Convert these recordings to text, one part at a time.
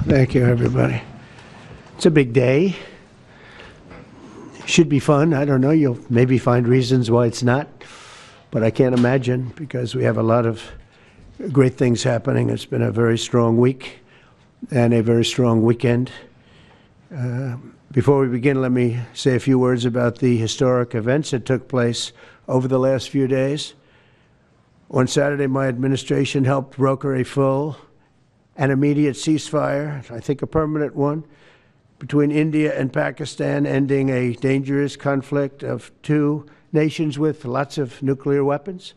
Thank you, everybody. It's a big day. Should be fun. I don't know. You'll maybe find reasons why it's not, but I can't imagine because we have a lot of great things happening. It's been a very strong week and a very strong weekend. Before we begin, let me say a few words about the historic events that took place over the last few days. On Saturday, my administration helped broker a full and immediate ceasefire, I think a permanent one, between India and Pakistan, ending a dangerous conflict of two nations with lots of nuclear weapons.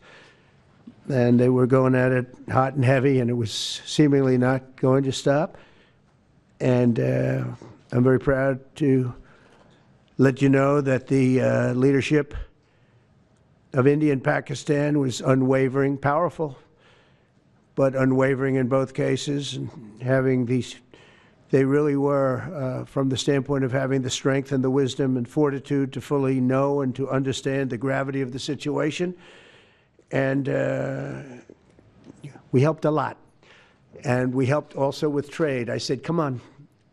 And they were going at it hot and heavy, and it was seemingly not going to stop. And I'm very proud to let you know that the leadership of India and Pakistan was unwavering, powerful, but unwavering in both cases, and having these, they really were, from the standpoint of having the strength and the wisdom and fortitude to fully know and to understand the gravity of the situation. And we helped a lot. And we helped also with trade. I said, come on,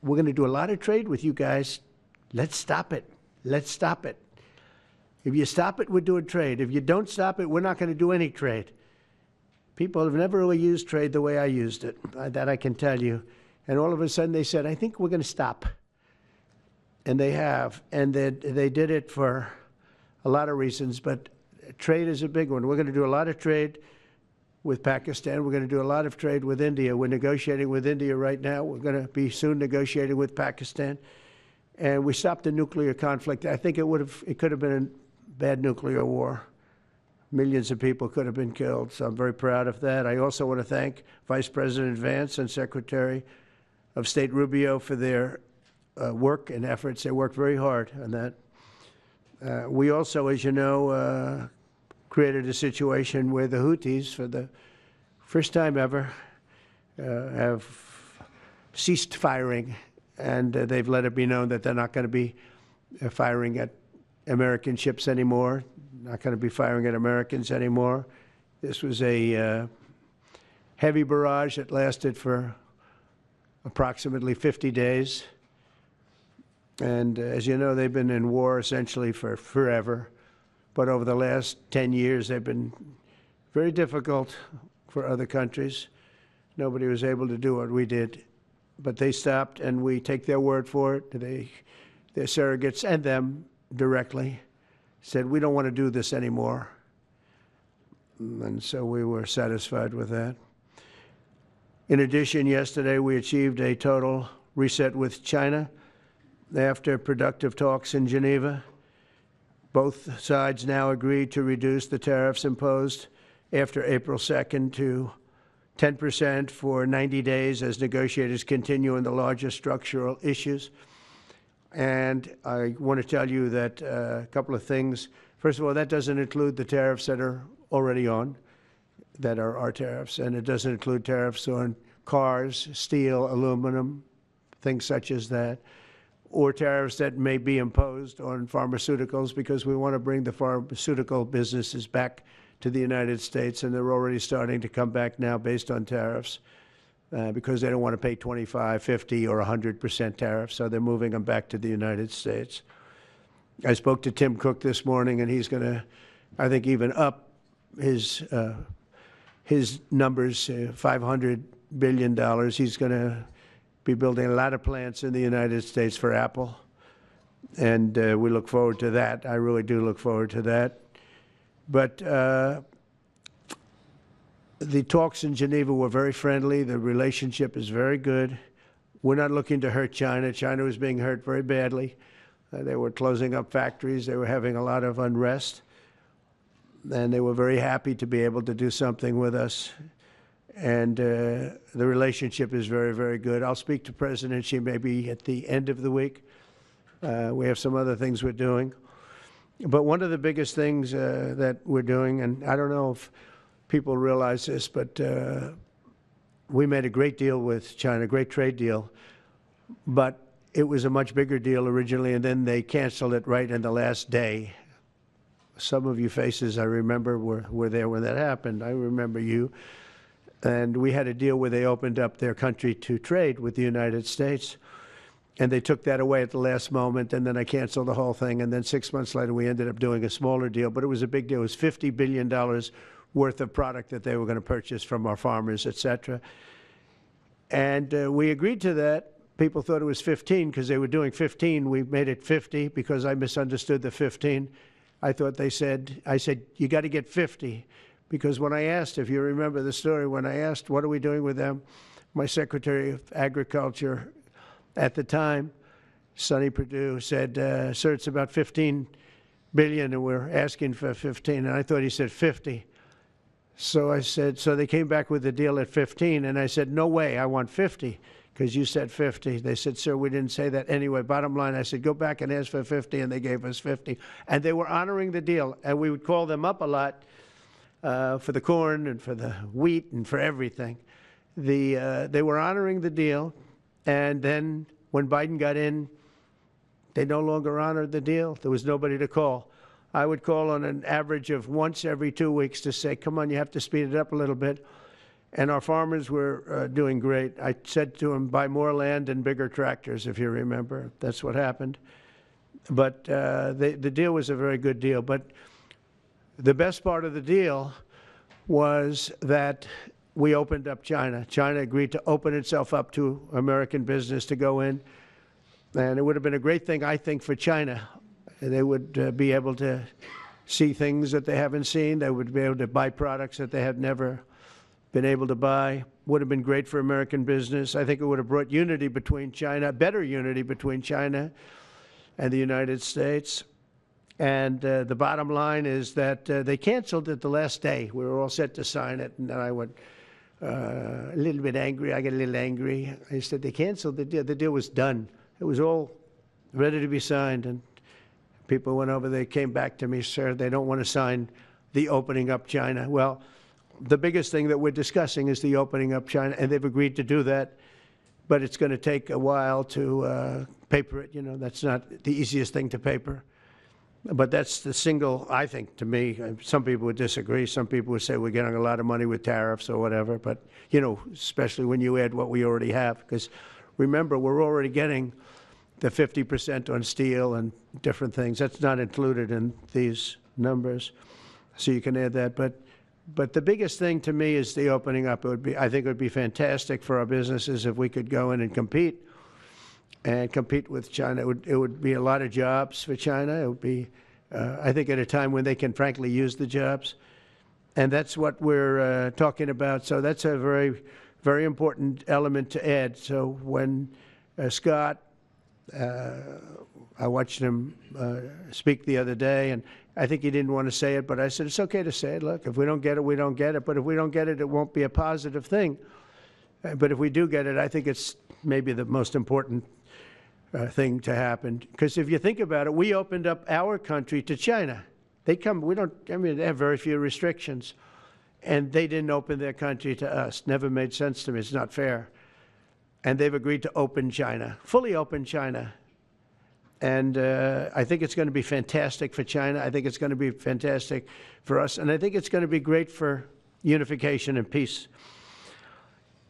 we're going to do a lot of trade with you guys. Let's stop it. Let's stop it. If you stop it, we're doing trade. If you don't stop it, we're not going to do any trade. People have never really used trade the way I used it. That I can tell you. And all of a sudden they said, I think we're going to stop. And they have. And they did it for a lot of reasons, but trade is a big one. We're going to do a lot of trade with Pakistan. We're going to do a lot of trade with India. We're negotiating with India right now. We're going to be soon negotiating with Pakistan. And we stopped the nuclear conflict. I think it could have been a bad nuclear war. Millions of people could have been killed, so I'm very proud of that. I also want to thank Vice President Vance and Secretary of State Rubio for their work and efforts. They worked very hard on that. We also, as you know, created a situation where the Houthis, for the first time ever, have ceased firing, and they've let it be known that they're not going to be firing at American ships anymore, not going to be firing at Americans anymore. This was a heavy barrage that lasted for approximately 50 days. And as you know, they've been in war essentially for forever. But over the last 10 years, they've been very difficult for other countries. Nobody was able to do what we did. But they stopped, and we take their word for it. Their surrogates and them directly said, we don't want to do this anymore. And so we were satisfied with that. In addition, yesterday we achieved a total reset with China after productive talks in Geneva. Both sides now agreed to reduce the tariffs imposed after April 2nd to 10% for 90 days as negotiators continue on the largest structural issues. And I want to tell you that a couple of things. First of all, that doesn't include the tariffs that are already on, that are our tariffs, and it doesn't include tariffs on cars, steel, aluminum, things such as that, or tariffs that may be imposed on pharmaceuticals, because we want to bring the pharmaceutical businesses back to the United States, and they're already starting to come back now based on tariffs. Because they don't want to pay 25, 50, or 100% tariffs, so they're moving them back to the United States. I spoke to Tim Cook this morning, and he's going to, I think, even up his numbers, $500 billion. He's going to be building a lot of plants in the United States for Apple, and we look forward to that. I really do look forward to that. But the talks in Geneva were very friendly. The relationship is very good. We're not looking to hurt China. China was being hurt very badly. They were closing up factories. They were having a lot of unrest. And they were very happy to be able to do something with us. And the relationship is very, very good. I'll speak to President Xi maybe at the end of the week. We have some other things we're doing. But one of the biggest things that we're doing, and I don't know if people realize this, but we made a great deal with China, a great trade deal, but it was a much bigger deal originally, and then they canceled it right in the last day. Some of you faces I remember were there when that happened. I remember you. And we had a deal where they opened up their country to trade with the United States. And they took that away at the last moment, and then I canceled the whole thing. And then 6 months later, we ended up doing a smaller deal. But it was a big deal. It was $50 billion worth of product that they were going to purchase from our farmers, et cetera. And we agreed to that. People thought it was 15 because they were doing 15. We made it 50 because I misunderstood the 15. I said, you got to get 50. Because when I asked, if you remember the story, when I asked, what are we doing with them? My Secretary of Agriculture at the time, Sonny Perdue, said, sir, it's about 15 billion and we're asking for 15. And I thought he said 50. So I said, so they came back with the deal at 15. And I said, no way, I want 50 because you said 50. They said, sir, we didn't say that. Anyway, bottom line, I said, go back and ask for 50. And they gave us 50. And they were honoring the deal. And we would call them up a lot. For the corn and for the wheat and for everything. They were honoring the deal, and then when Biden got in, they no longer honored the deal. There was nobody to call. I would call on an average of once every 2 weeks to say, come on, you have to speed it up a little bit. And our farmers were doing great. I said to them, buy more land and bigger tractors, if you remember. That's what happened. But the deal was a very good deal. But the best part of the deal was that we opened up China. China agreed to open itself up to American business to go in. And it would have been a great thing, I think, for China. They would be able to see things that they haven't seen. They would be able to buy products that they had never been able to buy. Would have been great for American business. I think it would have brought unity between China, better unity between China and the United States. And the bottom line is that they canceled it the last day. We were all set to sign it, and then I went a little bit angry. I got a little angry. I said, they canceled the deal. The deal was done. It was all ready to be signed, and people went over. They came back to me, sir, they don't want to sign the opening up China. Well, the biggest thing that we're discussing is the opening up China, and they've agreed to do that, but it's going to take a while to paper it. You know, that's not the easiest thing to paper. But that's the single, I think, to me, some people would disagree. Some people would say we're getting a lot of money with tariffs or whatever. But, you know, especially when you add what we already have. Because remember, we're already getting the 50% on steel and different things. That's not included in these numbers. So you can add that. But the biggest thing to me is the opening up. I think it would be fantastic for our businesses if we could go in and compete with China. It would be a lot of jobs for China. It would be, I think, at a time when they can frankly use the jobs. And that's what we're talking about. So that's a very, very important element to add. So when Scott, I watched him speak the other day, and I think he didn't want to say it, but I said, it's okay to say it. Look, if we don't get it, we don't get it. But if we don't get it, it won't be a positive thing. But if we do get it, I think it's maybe the most important thing to happen. Because if you think about it, we opened up our country to China. They have very few restrictions. And they didn't open their country to us. Never made sense to me. It's not fair. And they've agreed to open China, fully open China. And I think it's going to be fantastic for China. I think it's going to be fantastic for us. And I think it's going to be great for unification and peace.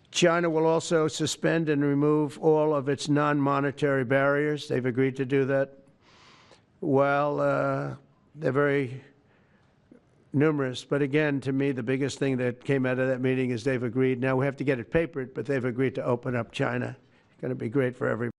China will also suspend and remove all of its non-monetary barriers. They've agreed to do that. Well, they're very numerous. But again, to me, the biggest thing that came out of that meeting is they've agreed. Now we have to get it papered, but they've agreed to open up China. It's going to be great for everybody.